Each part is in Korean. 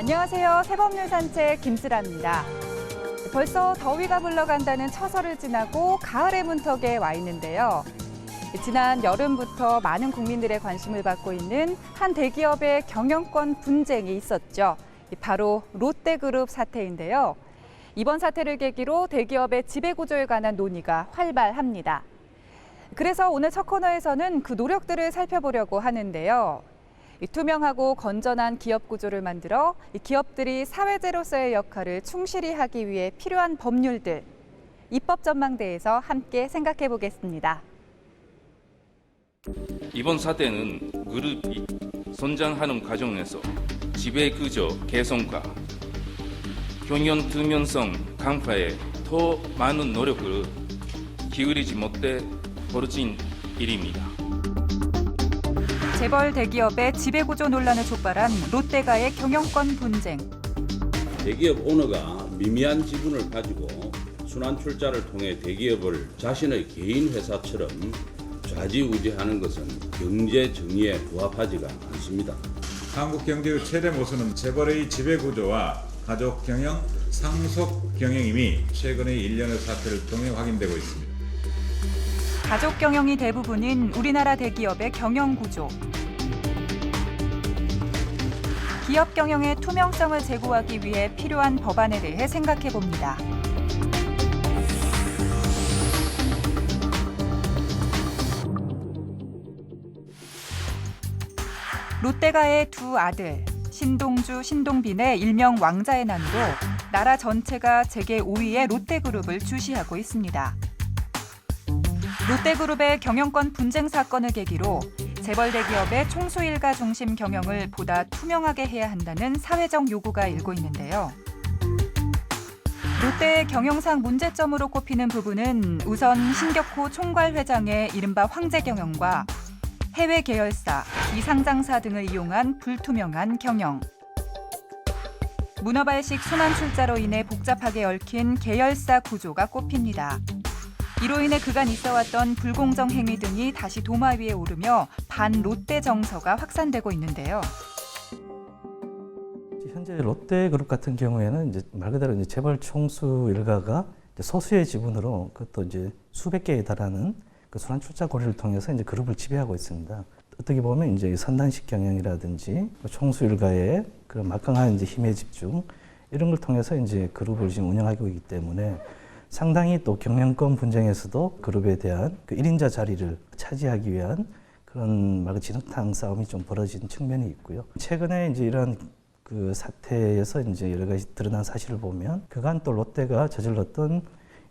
안녕하세요. 새법률 산책 김슬아입니다. 벌써 더위가 물러간다는 처서를 지나고 가을의 문턱에 와 있는데요. 지난 여름부터 많은 국민들의 관심을 받고 있는 한 대기업의 경영권 분쟁이 있었죠. 바로 롯데그룹 사태인데요. 이번 사태를 계기로 대기업의 지배구조에 관한 논의가 활발합니다. 그래서 오늘 첫 코너에서는 그 노력들을 살펴보려고 하는데요. 투명하고 건전한 기업 구조를 만들어 기업들이 사회제로서의 역할을 충실히 하기 위해 필요한 법률들, 입법 전망대에서 함께 생각해 보겠습니다. 이번 사태는 그룹이 성장하는 과정에서 지배구조 개선과 경영 투명성 강화에 더 많은 노력을 기울이지 못해 벌어진 일입니다. 재벌 대기업의 지배구조 논란을 촉발한 롯데가의 경영권 분쟁. 대기업 오너가 미미한 지분을 가지고 순환 출자를 통해 대기업을 자신의 개인 회사처럼 좌지우지하는 것은 경제 정의에 부합하지가 않습니다. 한국 경제의 최대 모순은 재벌의 지배구조와 가족 경영, 상속 경영임이 최근의 일련의 사태를 통해 확인되고 있습니다. 가족 경영이 대부분인 우리나라 대기업의 경영 구조. 기업 경영의 투명성을 제고하기 위해 필요한 법안에 대해 생각해 봅니다. 롯데가의 두 아들, 신동주, 신동빈의 일명 왕자의 난으로 나라 전체가 재계 5위의 롯데그룹을 주시하고 있습니다. 롯데그룹의 경영권 분쟁 사건을 계기로 재벌 대기업의 총수일가 중심 경영을 보다 투명하게 해야 한다는 사회적 요구가 일고 있는데요. 롯데의 경영상 문제점으로 꼽히는 부분은 우선 신격호 총괄 회장의 이른바 황제 경영과 해외 계열사, 비상장사 등을 이용한 불투명한 경영. 문어발식 순환 출자로 인해 복잡하게 얽힌 계열사 구조가 꼽힙니다. 이로 인해 그간 있어왔던 불공정 행위 등이 다시 도마 위에 오르며 반롯데 정서가 확산되고 있는데요. 현재 롯데그룹 같은 경우에는 이제 말 그대로 이제 재벌 총수 일가가 소수의 지분으로 그것도 이제 수백 개에 달하는 그 순환 출자 고리를 통해서 이제 그룹을 지배하고 있습니다. 어떻게 보면 이제 선단식 경영이라든지 총수 일가의 그런 막강한 이제 힘의 집중 이런 걸 통해서 이제 그룹을 지금 운영하고 있기 때문에 상당히 또 경영권 분쟁에서도 그룹에 대한 그 1인자 자리를 차지하기 위한 그런 말 진흙탕 싸움이 좀 벌어진 측면이 있고요. 최근에 이제 이런 그 사태에서 이제 여러 가지 드러난 사실을 보면 그간 또 롯데가 저질렀던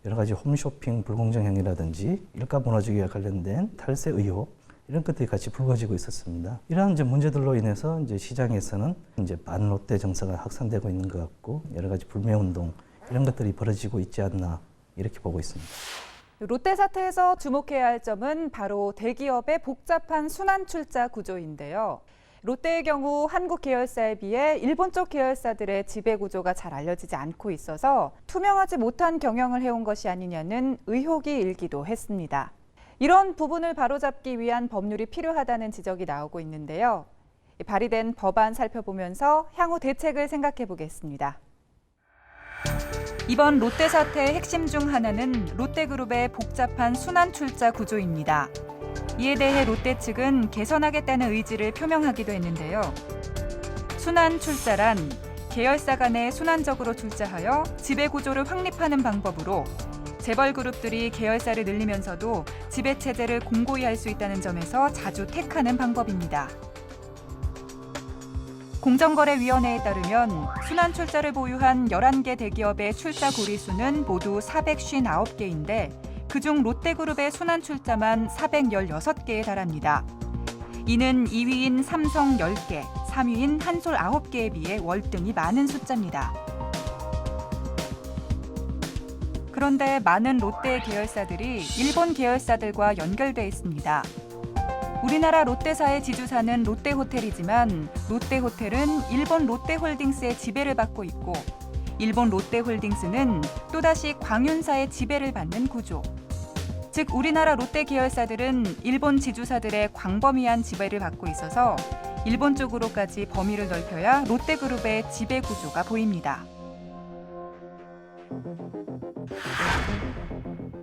여러 가지 홈쇼핑 불공정 행위라든지 일가 무너지기와 관련된 탈세 의혹 이런 것들이 같이 불거지고 있었습니다. 이러한 이제 문제들로 인해서 이제 시장에서는 이제 반롯데 정서가 확산되고 있는 것 같고 여러 가지 불매 운동 이런 것들이 벌어지고 있지 않나 이렇게 보고 있습니다. 롯데 사태에서 주목해야 할 점은 바로 대기업의 복잡한 순환 출자 구조인데요. 롯데의 경우 한국 계열사에 비해 일본 쪽 계열사들의 지배 구조가 잘 알려지지 않고 있어서 투명하지 못한 경영을 해온 것이 아니냐는 의혹이 일기도 했습니다. 이런 부분을 바로잡기 위한 법률이 필요하다는 지적이 나오고 있는데요. 발의된 법안 살펴보면서 향후 대책을 생각해 보겠습니다. 이번 롯데 사태의 핵심 중 하나는 롯데그룹의 복잡한 순환 출자 구조입니다. 이에 대해 롯데 측은 개선하겠다는 의지를 표명하기도 했는데요. 순환 출자란 계열사 간에 순환적으로 출자하여 지배 구조를 확립하는 방법으로 재벌 그룹들이 계열사를 늘리면서도 지배 체제를 공고히 할 수 있다는 점에서 자주 택하는 방법입니다. 공정거래위원회에 따르면 순환 출자를 보유한 11개 대기업의 출자 고리 수는 모두 459개인데 그중 롯데그룹의 순환 출자만 416개에 달합니다. 이는 2위인 삼성 10개, 3위인 한솔 9개에 비해 월등히 많은 숫자입니다. 그런데 많은 롯데 계열사들이 일본 계열사들과 연결돼 있습니다. 우리나라 롯데사의 지주사는 롯데호텔이지만 롯데호텔은 일본 롯데홀딩스의 지배를 받고 있고 일본 롯데홀딩스는 또다시 광윤사의 지배를 받는 구조. 즉 우리나라 롯데 계열사들은 일본 지주사들의 광범위한 지배를 받고 있어서 일본 쪽으로까지 범위를 넓혀야 롯데그룹의 지배 구조가 보입니다.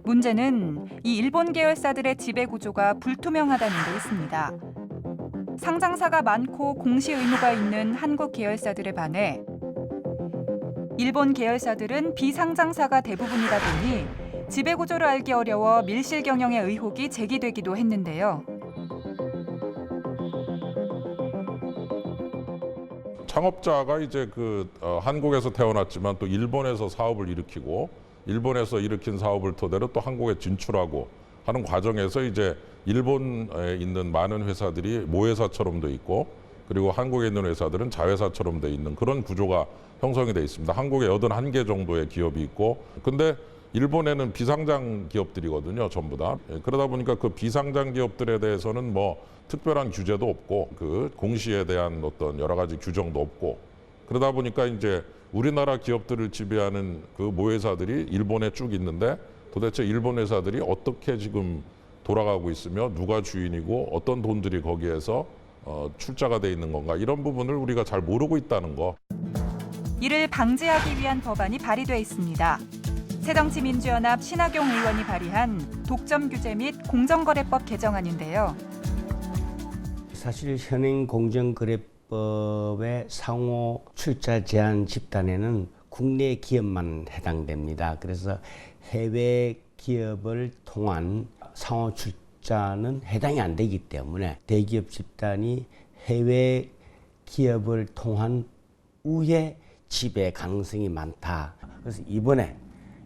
문제는 이 일본 계열사들의 지배 구조가 불투명하다는 데 있습니다. 상장사가 많고 공시 의무가 있는 한국 계열사들에 반해 일본 계열사들은 비상장사가 대부분이다 보니 지배 구조를 알기 어려워 밀실 경영의 의혹이 제기되기도 했는데요. 창업자가 이제 한국에서 태어났지만 또 일본에서 사업을 일으키고 일본에서 일으킨 사업을 토대로 또 한국에 진출하고 하는 과정에서 이제 일본에 있는 많은 회사들이 모회사처럼 돼 있고 그리고 한국에 있는 회사들은 자회사처럼 돼 있는 그런 구조가 형성이 돼 있습니다. 한국에 81개 정도의 기업이 있고 근데 일본에는 비상장 기업들이거든요, 전부 다. 그러다 보니까 그 비상장 기업들에 대해서는 뭐 특별한 규제도 없고 그 공시에 대한 어떤 여러 가지 규정도 없고 그러다 보니까 이제 우리나라 기업들을 지배하는 그 모회사들이 일본에 쭉 있는데 도대체 일본 회사들이 어떻게 지금 돌아가고 있으며 누가 주인이고 어떤 돈들이 거기에서 출자가 돼 있는 건가 이런 부분을 우리가 잘 모르고 있다는 거. 이를 방지하기 위한 법안이 발의돼 있습니다. 새정치민주연합 신하경 의원이 발의한 독점 규제 및 공정거래법 개정안인데요. 사실 현행 공정거래법의 상호 출자 제한 집단에는 국내 기업만 해당됩니다. 그래서 해외 기업을 통한 상호 출자는 해당이 안 되기 때문에 대기업 집단이 해외 기업을 통한 우회 지배 가능성이 많다. 그래서 이번에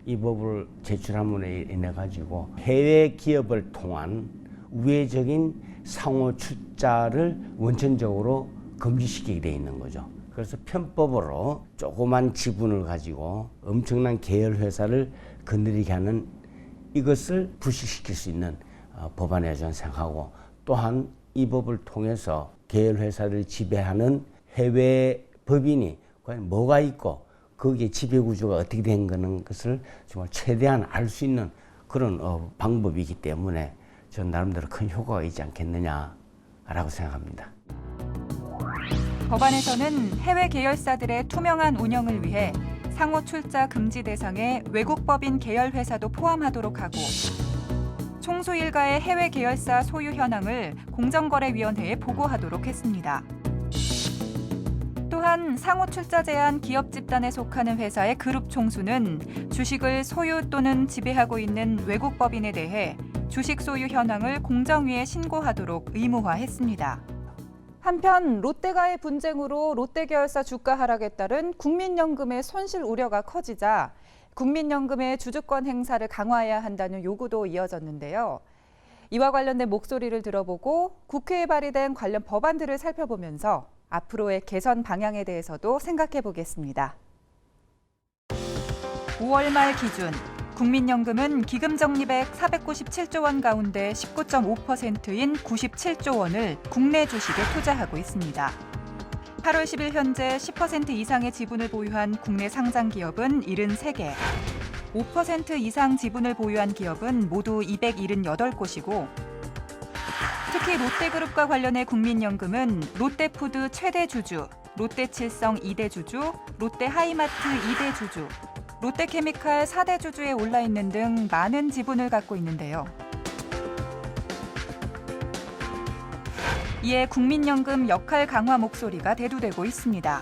이 법을 제출함으로 인해 가지고 해외 기업을 통한 우회적인 상호 출자를 원천적으로 금지시키게 돼 있는 거죠. 그래서 편법으로 조그만 지분을 가지고 엄청난 계열 회사를 거느리게 하는 이것을 불식시킬 수 있는 법안이라고 저는 생각하고 또한 이 법을 통해서 계열 회사를 지배하는 해외 법인이 과연 뭐가 있고 거기에 지배 구조가 어떻게 된 거는 것을 정말 최대한 알 수 있는 그런 방법이기 때문에 저는 나름대로 큰 효과가 있지 않겠느냐라고 생각합니다. 법안에서는 해외 계열사들의 투명한 운영을 위해 상호 출자 금지 대상에 외국 법인 계열 회사도 포함하도록 하고 총수 일가의 해외 계열사 소유 현황을 공정거래위원회에 보고하도록 했습니다. 또한 상호 출자 제한 기업 집단에 속하는 회사의 그룹 총수는 주식을 소유 또는 지배하고 있는 외국 법인에 대해 주식 소유 현황을 공정위에 신고하도록 의무화했습니다. 한편 롯데가의 분쟁으로 롯데 계열사 주가 하락에 따른 국민연금의 손실 우려가 커지자 국민연금의 주주권 행사를 강화해야 한다는 요구도 이어졌는데요. 이와 관련된 목소리를 들어보고 국회에 발의된 관련 법안들을 살펴보면서 앞으로의 개선 방향에 대해서도 생각해 보겠습니다. 5월 말 기준 국민연금은 기금 적립액 497조 원 가운데 19.5%인 97조 원을 국내 주식에 투자하고 있습니다. 8월 10일 현재 10% 이상의 지분을 보유한 국내 상장 기업은 73개, 5% 이상 지분을 보유한 기업은 모두 278곳이고 특히 롯데그룹과 관련해 국민연금은 롯데푸드 최대 주주, 롯데칠성 2대 주주, 롯데하이마트 2대 주주, 롯데케미칼 4대 주주에 올라 있는 등 많은 지분을 갖고 있는데요. 이에 국민연금 역할 강화 목소리가 대두되고 있습니다.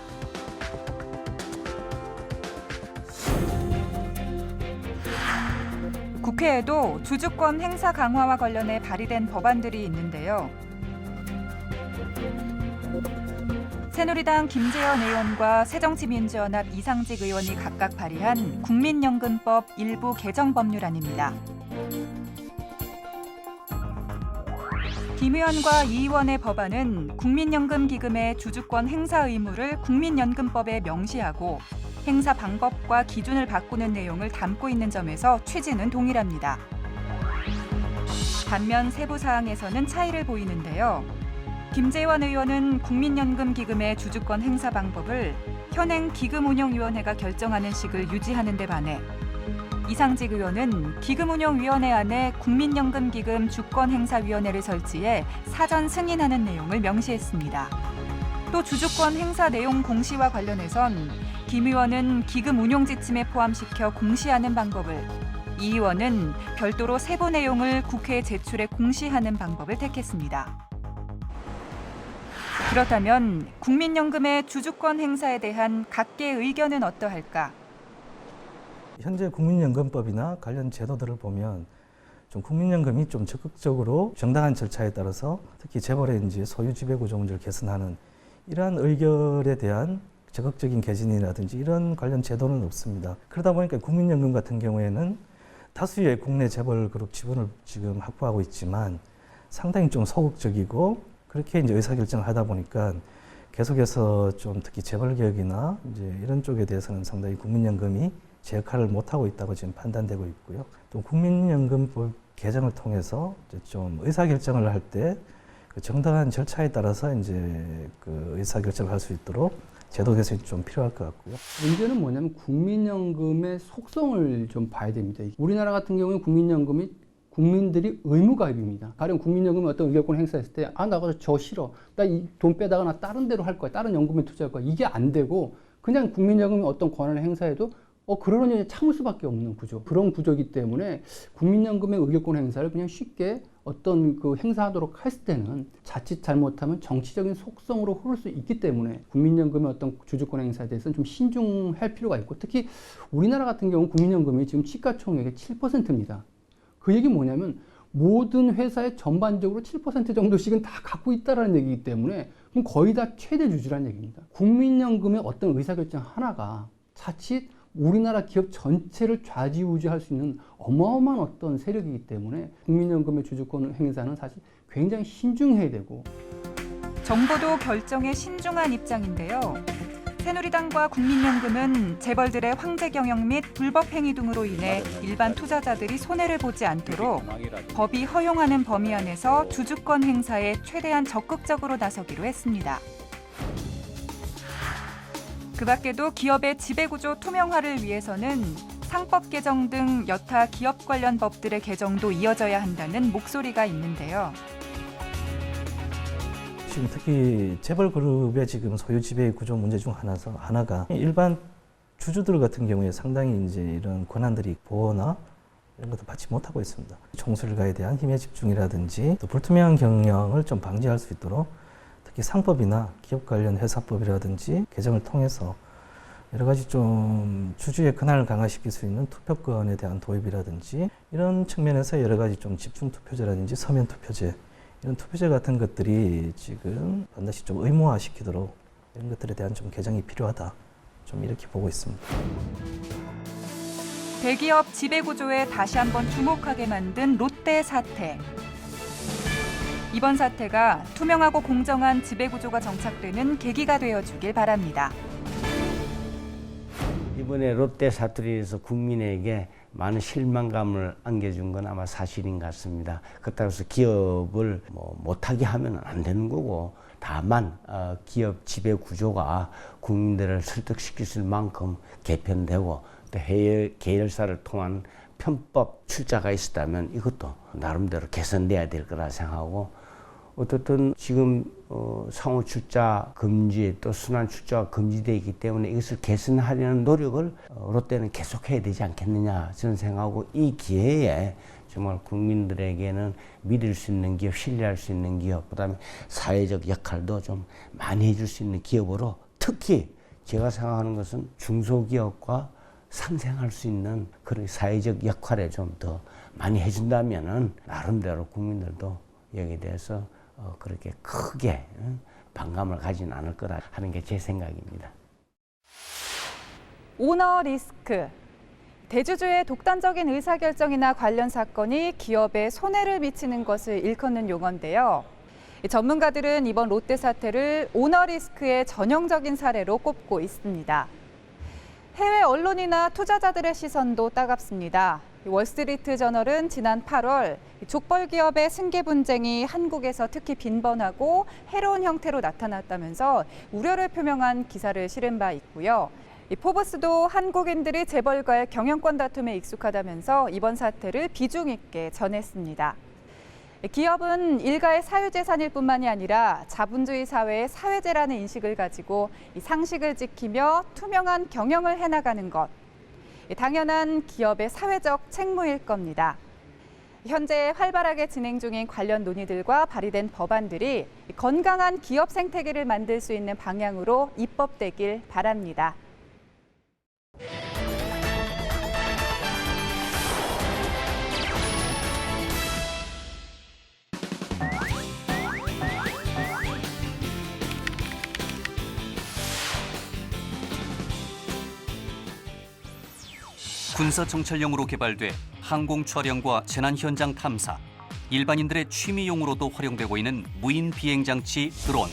국회에도 주주권 행사 강화와 관련해 발의된 법안들이 있는데요. 새누리당 김재현 의원과 새정치민주연합 이상직 의원이 각각 발의한 국민연금법 일부 개정 법률안입니다. 김 의원과 이 의원의 법안은 국민연금기금의 주주권 행사 의무를 국민연금법에 명시하고 행사 방법과 기준을 바꾸는 내용을 담고 있는 점에서 취지는 동일합니다. 반면 세부 사항에서는 차이를 보이는데요. 김재원 의원은 국민연금기금의 주주권 행사 방법을 현행 기금운용위원회가 결정하는 식을 유지하는 데 반해 이상직 의원은 기금운용위원회 안에 국민연금기금 주권행사위원회를 설치해 사전 승인하는 내용을 명시했습니다. 또 주주권 행사 내용 공시와 관련해선 김 의원은 기금 운용 지침에 포함시켜 공시하는 방법을, 이 의원은 별도로 세부 내용을 국회에 제출해 공시하는 방법을 택했습니다. 그렇다면 국민연금의 주주권 행사에 대한 각계의 의견은 어떠할까? 현재 국민연금법이나 관련 제도들을 보면 좀 국민연금이 좀 적극적으로 정당한 절차에 따라서 특히 재벌의 이제 소유 지배 구조 문제를 개선하는 이러한 의결에 대한 적극적인 개진이라든지 이런 관련 제도는 없습니다. 그러다 보니까 국민연금 같은 경우에는 다수의 국내 재벌 그룹 지분을 지금 확보하고 있지만 상당히 좀 소극적이고 그렇게 이제 의사결정을 하다 보니까 계속해서 좀 특히 재벌 개혁이나 이제 이런 쪽에 대해서는 상당히 국민연금이 제 역할을 못하고 있다고 지금 판단되고 있고요. 또 국민연금법 개정을 통해서 이제 좀 의사결정을 할 때 그 정당한 절차에 따라서 이제 그 의사결정을 할 수 있도록 제도 개선이 좀 필요할 것 같고요. 문제는 뭐냐면 국민연금의 속성을 좀 봐야 됩니다. 우리나라 같은 경우는 국민연금이 국민들이 의무가입입니다. 가령 국민연금이 어떤 의결권 행사했을 때, 아, 나가서 저 싫어. 나 이 돈 빼다가 나 다른 데로 할 거야. 다른 연금에 투자할 거야. 이게 안 되고, 그냥 국민연금이 어떤 권한을 행사해도, 그러려니 참을 수밖에 없는 구조. 그런 구조이기 때문에 국민연금의 의결권 행사를 그냥 쉽게 어떤 그 행사하도록 했을 때는 자칫 잘못하면 정치적인 속성으로 흐를 수 있기 때문에 국민연금의 어떤 주주권 행사에 대해서는 좀 신중할 필요가 있고, 특히 우리나라 같은 경우 국민연금이 지금 시가총액의 7%입니다. 그 얘기 뭐냐면 모든 회사의 전반적으로 7% 정도씩은 다 갖고 있다는 얘기이기 때문에 그럼 거의 다 최대 주주라는 얘기입니다. 국민연금의 어떤 의사결정 하나가 자칫 우리나라 기업 전체를 좌지우지할 수 있는 어마어마한 어떤 세력이기 때문에 국민연금의 주주권 행사는 사실 굉장히 신중해야 되고. 정부도 결정에 신중한 입장인데요. 새누리당과 국민연금은 재벌들의 황제 경영 및 불법 행위 등으로 인해 일반 투자자들이 손해를 보지 않도록 법이 허용하는 범위 안에서 주주권 행사에 최대한 적극적으로 나서기로 했습니다. 그 밖에도 기업의 지배구조 투명화를 위해서는 상법 개정 등 여타 기업 관련 법들의 개정도 이어져야 한다는 목소리가 있는데요. 지금 특히 재벌 그룹의 지금 소유 지배 구조 문제 중 하나가 일반 주주들 같은 경우에 상당히 이제 이런 권한들이 보호나 이런 것도 받지 못하고 있습니다. 총수일가에 대한 힘의 집중이라든지 또 불투명한 경영을 좀 방지할 수 있도록 특히 상법이나 기업 관련 회사법이라든지 개정을 통해서 여러 가지 좀 주주의 권한을 강화시킬 수 있는 투표권에 대한 도입이라든지 이런 측면에서 여러 가지 좀 집중 투표제라든지 서면 투표제 이런 투표제 같은 것들이 지금 반드시 좀 의무화시키도록 이런 것들에 대한 좀 개정이 필요하다. 좀 이렇게 보고 있습니다. 대기업 지배구조에 다시 한번 주목하게 만든 롯데 사태. 이번 사태가 투명하고 공정한 지배구조가 정착되는 계기가 되어주길 바랍니다. 이번에 롯데 사투리에서 국민에게 많은 실망감을 안겨준 건 아마 사실인 것 같습니다. 그렇다고 해서 기업을 못하게 하면 안 되는 거고, 다만 기업 지배 구조가 국민들을 설득시킬 수 있는 만큼 개편되고 또 해외 계열사를 통한 편법 출자가 있었다면 이것도 나름대로 개선돼야 될 거라 생각하고, 어떻든 지금 상호 출자 금지 또 순환 출자가 금지되어 있기 때문에 이것을 개선하려는 노력을 롯데는 계속해야 되지 않겠느냐 저는 생각하고, 이 기회에 정말 국민들에게는 믿을 수 있는 기업, 신뢰할 수 있는 기업, 그다음에 사회적 역할도 좀 많이 해줄 수 있는 기업으로, 특히 제가 생각하는 것은 중소기업과 상생할 수 있는 그런 사회적 역할에 좀 더 많이 해준다면은 나름대로 국민들도 여기에 대해서 그렇게 크게 반감을 가지는 않을 거라 하는 게 제 생각입니다. 오너 리스크. 대주주의 독단적인 의사결정이나 관련 사건이 기업에 손해를 미치는 것을 일컫는 용어인데요. 전문가들은 이번 롯데 사태를 오너 리스크의 전형적인 사례로 꼽고 있습니다. 해외 언론이나 투자자들의 시선도 따갑습니다. 월스트리트 저널은 지난 8월 족벌 기업의 승계 분쟁이 한국에서 특히 빈번하고 해로운 형태로 나타났다면서 우려를 표명한 기사를 실은 바 있고요. 포브스도 한국인들이 재벌과의 경영권 다툼에 익숙하다면서 이번 사태를 비중 있게 전했습니다. 기업은 일가의 사유재산일 뿐만이 아니라 자본주의 사회의 사회재라는 인식을 가지고 이 상식을 지키며 투명한 경영을 해나가는 것. 당연한 기업의 사회적 책무일 겁니다. 현재 활발하게 진행 중인 관련 논의들과 발의된 법안들이 건강한 기업 생태계를 만들 수 있는 방향으로 입법되길 바랍니다. 군사 정찰용으로 개발돼 항공 촬영과 재난 현장 탐사, 일반인들의 취미용으로도 활용되고 있는 무인 비행장치 드론.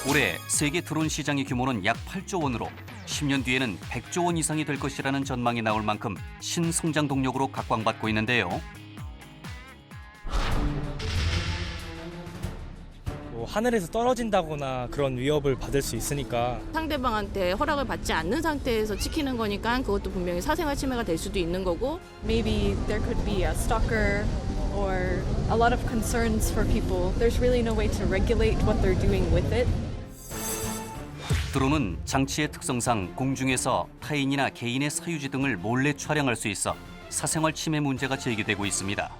올해 세계 드론 시장의 규모는 약 8조 원으로 10년 뒤에는 100조 원 이상이 될 것이라는 전망이 나올 만큼 신성장 동력으로 각광받고 있는데요. 하늘에서 떨어진다거나 그런 위협을 받을 수 있으니까 상대방한테 허락을 받지 않는 상태에서 지키는 거니까 그것도 분명히 사생활 침해가 될 수도 있는 거고. Maybe there could be a stalker or a lot of concerns for people. There's really no way to regulate what they're doing with it. 드론은 장치의 특성상 공중에서 타인이나 개인의 사유지 등을 몰래 촬영할 수 있어 사생활 침해 문제가 제기되고 있습니다.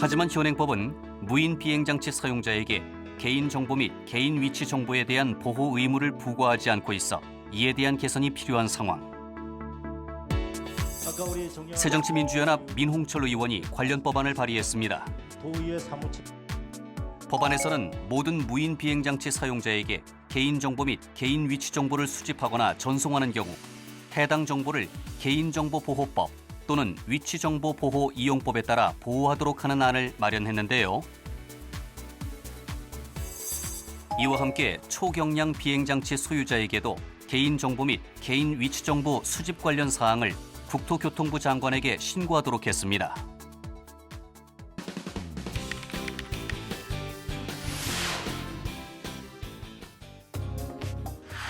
하지만 현행법은 무인 비행장치 사용자에게 개인정보 및 개인 위치 정보에 대한 보호 의무를 부과하지 않고 있어 이에 대한 개선이 필요한 상황. 새정치민주연합 민홍철 의원이 관련 법안을 발의했습니다. 법안에서는 모든 무인 비행장치 사용자에게 개인정보 및 개인 위치 정보를 수집하거나 전송하는 경우 해당 정보를 개인정보보호법 또는 위치정보보호이용법에 따라 보호하도록 하는 안을 마련했는데요. 이와 함께 초경량 비행장치 소유자에게도 개인정보 및 개인 위치정보 수집 관련 사항을 국토교통부 장관에게 신고하도록 했습니다.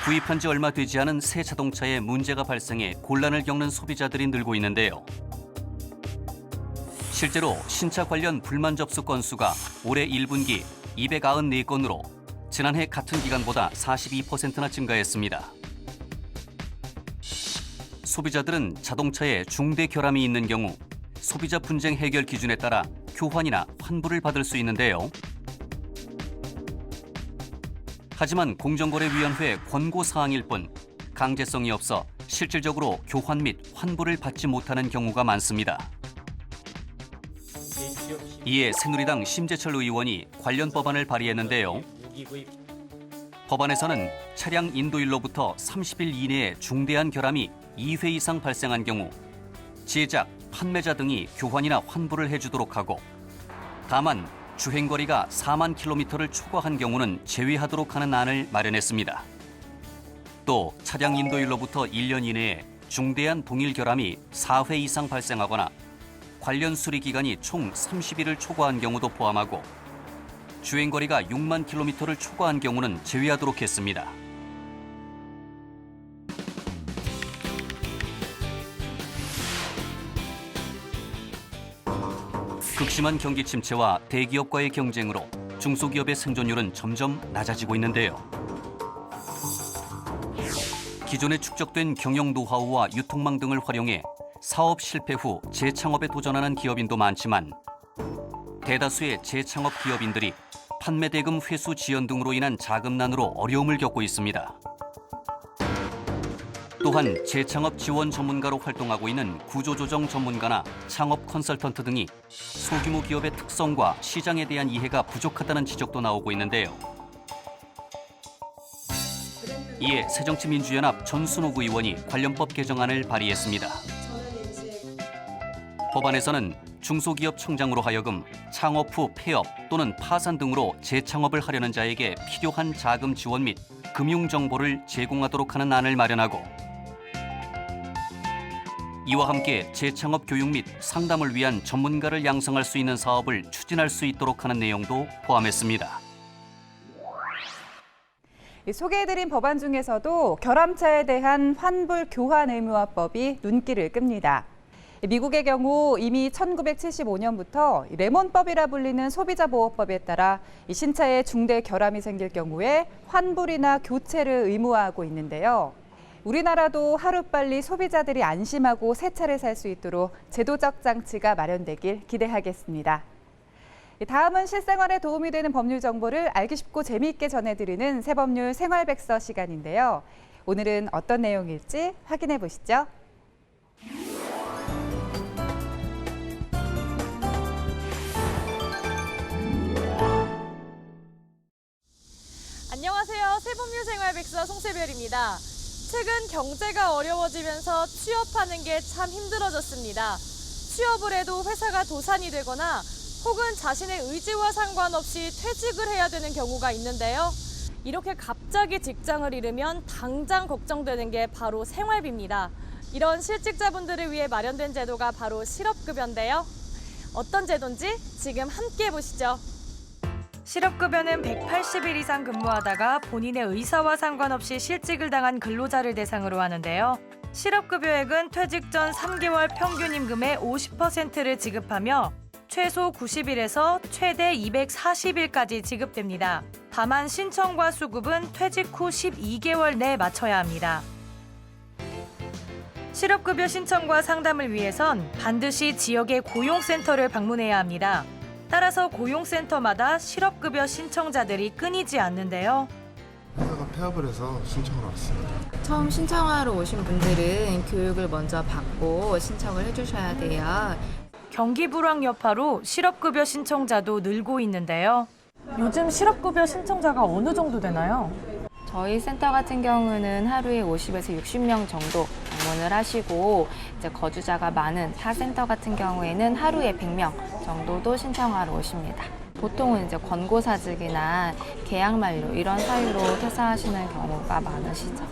구입한 지 얼마 되지 않은 새 자동차에 문제가 발생해 곤란을 겪는 소비자들이 늘고 있는데요. 실제로 신차 관련 불만 접수 건수가 올해 1분기 294건으로 지난해 같은 기간보다 42%나 증가했습니다. 소비자들은 자동차에 중대 결함이 있는 경우 소비자 분쟁 해결 기준에 따라 교환이나 환불을 받을 수 있는데요. 하지만 공정거래위원회 권고사항일 뿐 강제성이 없어 실질적으로 교환 및 환불을 받지 못하는 경우가 많습니다. 이에 새누리당 심재철 의원이 관련 법안을 발의했는데요. 법안에서는 차량 인도일로부터 30일 이내에 중대한 결함이 2회 이상 발생한 경우 제작, 판매자 등이 교환이나 환불을 해주도록 하고 다만 주행거리가 4만 킬로미터를 초과한 경우는 제외하도록 하는 안을 마련했습니다. 또 차량 인도일로부터 1년 이내에 중대한 동일 결함이 4회 이상 발생하거나 관련 수리 기간이 총 30일을 초과한 경우도 포함하고 주행거리가 6만 킬로미터를 초과한 경우는 제외하도록 했습니다. 극심한 경기 침체와 대기업과의 경쟁으로 중소기업의 생존율은 점점 낮아지고 있는데요. 기존에 축적된 경영 노하우와 유통망 등을 활용해 사업 실패 후 재창업에 도전하는 기업인도 많지만 대다수의 재창업 기업인들이 판매 대금 회수 지연 등으로 인한 자금난으로 어려움을 겪고 있습니다. 또한 재창업 지원 전문가로 활동하고 있는 구조조정 전문가나 창업 컨설턴트 등이 소규모 기업의 특성과 시장에 대한 이해가 부족하다는 지적도 나오고 있는데요. 이에 새정치민주연합 전순옥 의원이 관련법 개정안을 발의했습니다. 법안에서는 중소기업 청장으로 하여금 창업 후 폐업 또는 파산 등으로 재창업을 하려는 자에게 필요한 자금 지원 및 금융 정보를 제공하도록 하는 안을 마련하고 이와 함께 재창업 교육 및 상담을 위한 전문가를 양성할 수 있는 사업을 추진할 수 있도록 하는 내용도 포함했습니다. 소개해드린 법안 중에서도 결함차에 대한 환불 교환 의무화법이 눈길을 끕니다. 미국의 경우 이미 1975년부터 레몬법이라 불리는 소비자보호법에 따라 이 신차에 중대 결함이 생길 경우에 환불이나 교체를 의무화하고 있는데요. 우리나라도 하루빨리 소비자들이 안심하고 새 차를 살 수 있도록 제도적 장치가 마련되길 기대하겠습니다. 다음은 실생활에 도움이 되는 법률 정보를 알기 쉽고 재미있게 전해드리는 새법률 생활백서 시간인데요. 오늘은 어떤 내용일지 확인해 보시죠. 안녕하세요. 새법률 생활백서 송세별입니다. 최근 경제가 어려워지면서 취업하는 게 참 힘들어졌습니다. 취업을 해도 회사가 도산이 되거나 혹은 자신의 의지와 상관없이 퇴직을 해야 되는 경우가 있는데요. 이렇게 갑자기 직장을 잃으면 당장 걱정되는 게 바로 생활비입니다. 이런 실직자분들을 위해 마련된 제도가 바로 실업급여인데요. 어떤 제도인지 지금 함께 보시죠. 실업급여는 180일 이상 근무하다가 본인의 의사와 상관없이 실직을 당한 근로자를 대상으로 하는데요. 실업급여액은 퇴직 전 3개월 평균 임금의 50%를 지급하며 최소 90일에서 최대 240일까지 지급됩니다. 다만 신청과 수급은 퇴직 후 12개월 내에 마쳐야 합니다. 실업급여 신청과 상담을 위해선 반드시 지역의 고용센터를 방문해야 합니다. 따라서 고용센터마다 실업급여 신청자들이 끊이지 않는데요. 회사가 폐업을 해서 신청을 왔습니다. 처음 신청하러 오신 분들은 교육을 먼저 받고 신청을 해주셔야 돼요. 경기 불황 여파로 실업급여 신청자도 늘고 있는데요. 요즘 실업급여 신청자가 어느 정도 되나요? 저희 센터 같은 경우는 하루에 50에서 60명 정도 방문을 하시고 이제 거주자가 많은 타 센터 같은 경우에는 하루에 100명 정도도 신청하러 오십니다. 보통은 이제 권고사직이나 계약 만료 이런 사유로 퇴사하시는 경우가 많으시죠.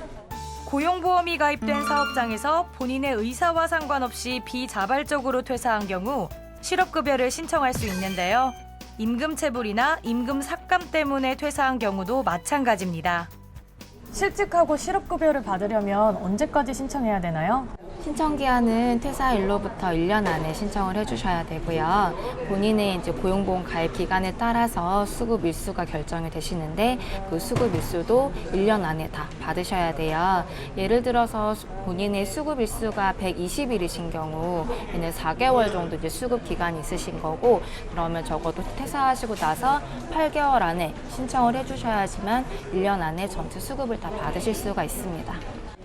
고용보험이 가입된 사업장에서 본인의 의사와 상관없이 비자발적으로 퇴사한 경우 실업급여를 신청할 수 있는데요. 임금체불이나 임금 삭감 때문에 퇴사한 경우도 마찬가지입니다. 실직하고 실업급여를 받으려면 언제까지 신청해야 되나요? 신청기한은 퇴사일로부터 1년 안에 신청을 해주셔야 되고요. 본인의 이제 고용보험 가입 기간에 따라서 수급 일수가 결정이 되시는데 그 수급 일수도 1년 안에 다 받으셔야 돼요. 예를 들어서 본인의 수급 일수가 120일이신 경우 얘는 4개월 정도 이제 수급 기간이 있으신 거고 그러면 적어도 퇴사하시고 나서 8개월 안에 신청을 해주셔야지만 1년 안에 전체 수급을 다 받으실 수가 있습니다.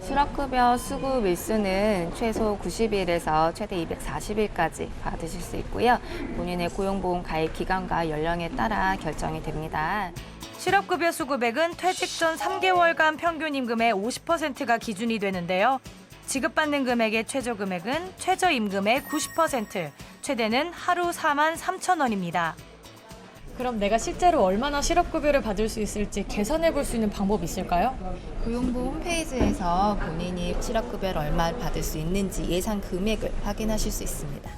실업급여 수급 일수는 최소 90일에서 최대 240일까지 받으실 수 있고요. 본인의 고용보험 가입 기간과 연령에 따라 결정이 됩니다. 실업급여 수급액은 퇴직 전 3개월간 평균 임금의 50%가 기준이 되는데요. 지급받는 금액의 최저금액은 최저임금의 90%, 최대는 하루 43,000원입니다. 그럼 내가 실제로 얼마나 실업급여를 받을 수 있을지 계산해 볼 수 있는 방법이 있을까요? 고용보험 홈페이지에서 본인이 실업급여를 얼마 받을 수 있는지 예상 금액을 확인하실 수 있습니다.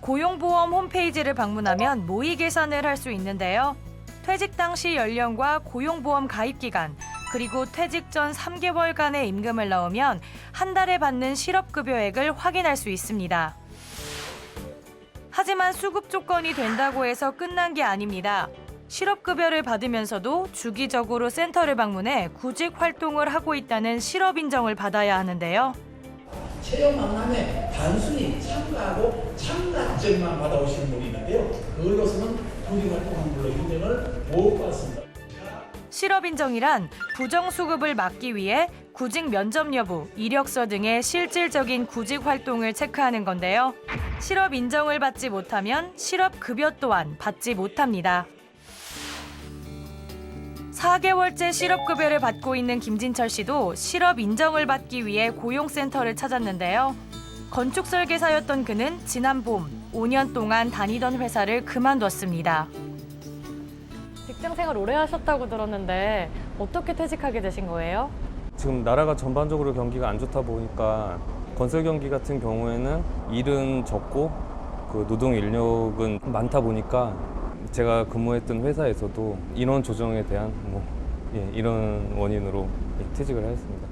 고용보험 홈페이지를 방문하면 모의 계산을 할 수 있는데요. 퇴직 당시 연령과 고용보험 가입 기간, 그리고 퇴직 전 3개월간의 임금을 넣으면 한 달에 받는 실업급여액을 확인할 수 있습니다. 하지만 수급 조건이 된다고 해서 끝난 게 아닙니다. 실업급여를 받으면서도 주기적으로 센터를 방문해 구직 활동을 하고 있다는 실업 인정을 받아야 하는데요. 채용 만남에 단순히 참가하고 참가증만 받아오시는 분이 있는데요. 그걸로서는 구직 활동한 걸로 인정을 못 받습니다. 실업 인정이란 부정 수급을 막기 위해 구직 면접 여부, 이력서 등의 실질적인 구직 활동을 체크하는 건데요. 실업 인정을 받지 못하면 실업 급여 또한 받지 못합니다. 4개월째 실업급여를 받고 있는 김진철 씨도 실업 인정을 받기 위해 고용센터를 찾았는데요. 건축 설계사였던 그는 지난 봄 5년 동안 다니던 회사를 그만뒀습니다. 직장생활 오래 하셨다고 들었는데 어떻게 퇴직하게 되신 거예요? 지금 나라가 전반적으로 경기가 안 좋다 보니까 건설 경기 같은 경우에는 일은 적고 그 노동 인력은 많다 보니까 제가 근무했던 회사에서도 인원 조정에 대한 이런 원인으로 퇴직을 하였습니다.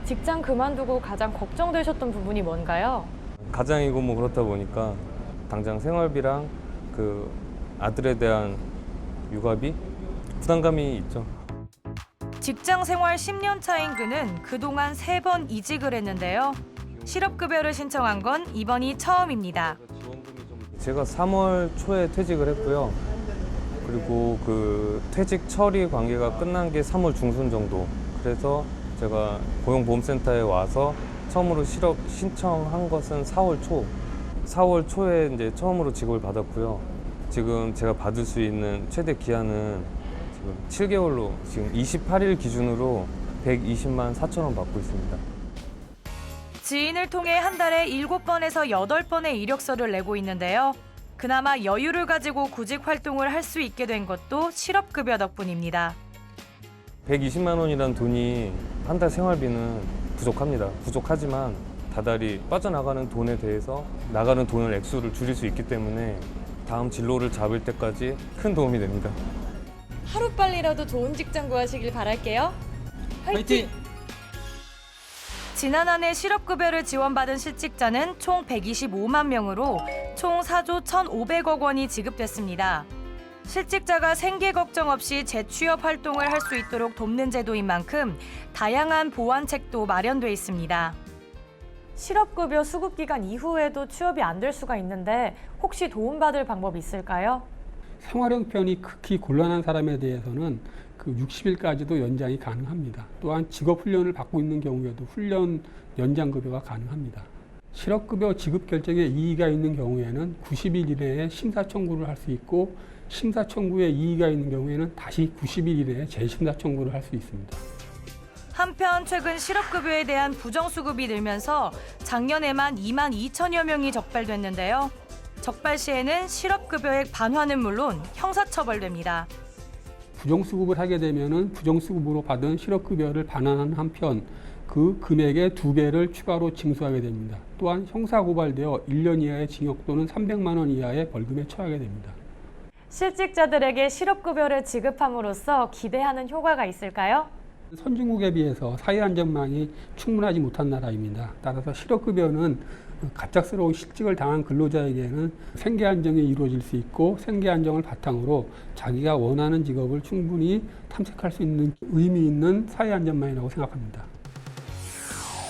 직장 그만두고 가장 걱정되셨던 부분이 뭔가요? 가장이고 뭐 그렇다 보니까 당장 생활비랑 그 아들에 대한 육아비 부담감이 있죠. 직장 생활 10년 차인 그는 그동안 3번 이직을 했는데요. 실업급여를 신청한 건 이번이 처음입니다. 제가 3월 초에 퇴직을 했고요. 그리고 그 퇴직 처리 관계가 끝난 게 3월 중순 정도. 그래서 제가 고용보험센터에 와서 처음으로 실업 신청한 것은 4월 초. 4월 초에 이제 처음으로 지급을 받았고요. 지금 제가 받을 수 있는 최대 기한은 지금 7개월로 지금 28일 기준으로 120만 4천 원 받고 있습니다. 지인을 통해 한 달에 7번에서 8번의 이력서를 내고 있는데요. 그나마 여유를 가지고 구직 활동을 할 수 있게 된 것도 실업급여 덕분입니다. 120만 원이란 돈이 한 달 생활비는 부족합니다. 부족하지만 다달이 빠져나가는 돈에 대해서 나가는 돈을 액수를 줄일 수 있기 때문에 다음 진로를 잡을 때까지 큰 도움이 됩니다. 하루빨리라도 좋은 직장 구하시길 바랄게요. 화이팅! 지난 한 해 실업급여를 지원받은 실직자는 총 125만 명으로 총 4조 1,500억 원이 지급됐습니다. 실직자가 생계 걱정 없이 재취업 활동을 할 수 있도록 돕는 제도인 만큼 다양한 보완책도 마련돼 있습니다. 실업급여 수급기간 이후에도 취업이 안 될 수가 있는데 혹시 도움받을 방법이 있을까요? 생활 형편이 극히 곤란한 사람에 대해서는 그 60일까지도 연장이 가능합니다. 또한 직업훈련을 받고 있는 경우에도 훈련 연장급여가 가능합니다. 실업급여 지급 결정에 이의가 있는 경우에는 90일 이내에 심사 청구를 할 수 있고 심사 청구에 이의가 있는 경우에는 다시 90일 이내에 재심사 청구를 할 수 있습니다. 한편 최근 실업급여에 대한 부정수급이 늘면서 작년에만 2만 2천여 명이 적발됐는데요. 적발 시에는 실업급여액 반환은 물론 형사처벌됩니다. 부정수급을 하게 되면은 부정수급으로 받은 실업급여를 반환하는 한편 그 금액의 2배를 추가로 징수하게 됩니다. 또한 형사고발되어 1년 이하의 징역 또는 300만 원 이하의 벌금에 처하게 됩니다. 실직자들에게 실업급여를 지급함으로써 기대하는 효과가 있을까요? 선진국에 비해서 사회안전망이 충분하지 못한 나라입니다. 따라서 실업급여는 갑작스러운 실직을 당한 근로자에게는 생계 안정이 이루어질 수 있고 생계 안정을 바탕으로 자기가 원하는 직업을 충분히 탐색할 수 있는 의미 있는 사회 안전망이라고 생각합니다.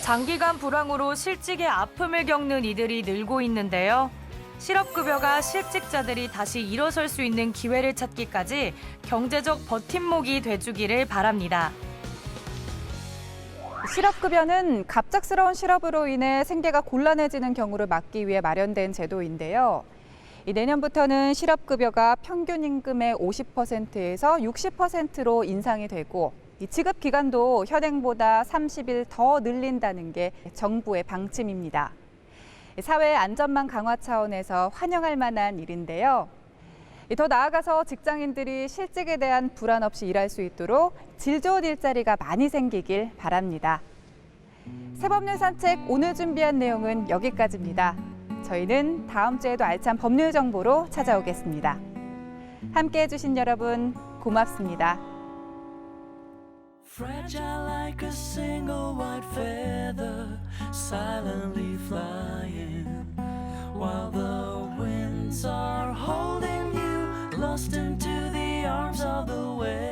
장기간 불황으로 실직의 아픔을 겪는 이들이 늘고 있는데요. 실업급여가 실직자들이 다시 일어설 수 있는 기회를 찾기까지 경제적 버팀목이 돼주기를 바랍니다. 실업급여는 갑작스러운 실업으로 인해 생계가 곤란해지는 경우를 막기 위해 마련된 제도인데요. 내년부터는 실업급여가 평균 임금의 50%에서 60%로 인상이 되고 지급 기간도 현행보다 30일 더 늘린다는 게 정부의 방침입니다. 사회 안전망 강화 차원에서 환영할 만한 일인데요. 더 나아가서 직장인들이 실직에 대한 불안 없이 일할 수 있도록 질 좋은 일자리가 많이 생기길 바랍니다. 새법률 산책 오늘 준비한 내용은 여기까지입니다. 저희는 다음 주에도 알찬 법률 정보로 찾아오겠습니다. 함께해 주신 여러분 고맙습니다. Fragile like a single white feather, silently flying, while the winds are holding you, lost into the arms of the wind.